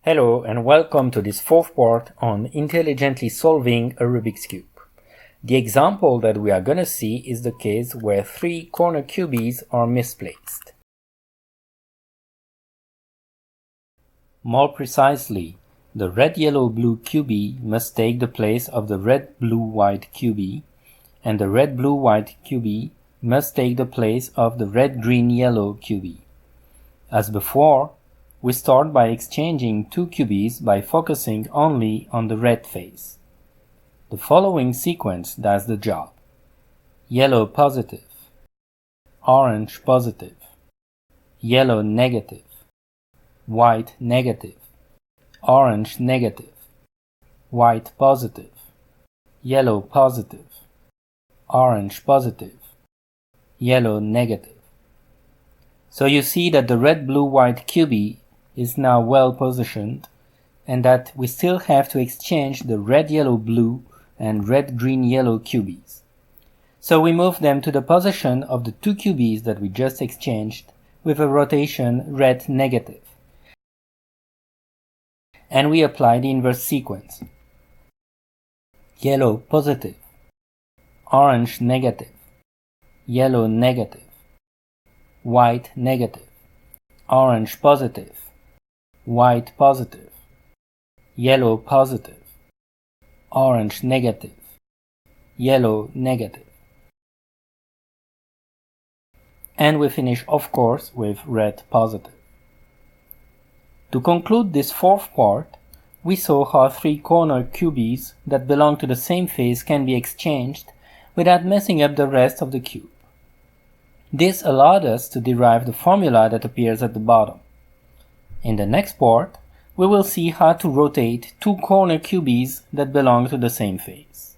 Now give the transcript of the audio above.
Hello and welcome to this fourth part on intelligently solving a Rubik's Cube. The example that we are going to see is the case where three corner cubies are misplaced. More precisely, the red-yellow-blue cubie must take the place of the red-blue-white cubie, and the red-blue-white cubie must take the place of the red-green-yellow cubie. As before, we start by exchanging two cubies by focusing only on the red face. The following sequence does the job: yellow positive, orange positive, yellow negative, white negative, orange negative, white positive, yellow positive, orange positive, yellow negative. So you see that the red-blue-white cubie is now well positioned, and that we still have to exchange the red-yellow-blue and red-green-yellow cubies. So we move them to the position of the two cubies that we just exchanged with a rotation red negative. And we apply the inverse sequence: yellow positive, orange negative, yellow negative, white negative, orange positive, white positive, yellow positive, orange negative, yellow negative. And we finish, of course, with red positive. To conclude this fourth part, we saw how three corner cubies that belong to the same face can be exchanged without messing up the rest of the cube. This allowed us to derive the formula that appears at the bottom. In the next part, we will see how to rotate two corner cubies that belong to the same face.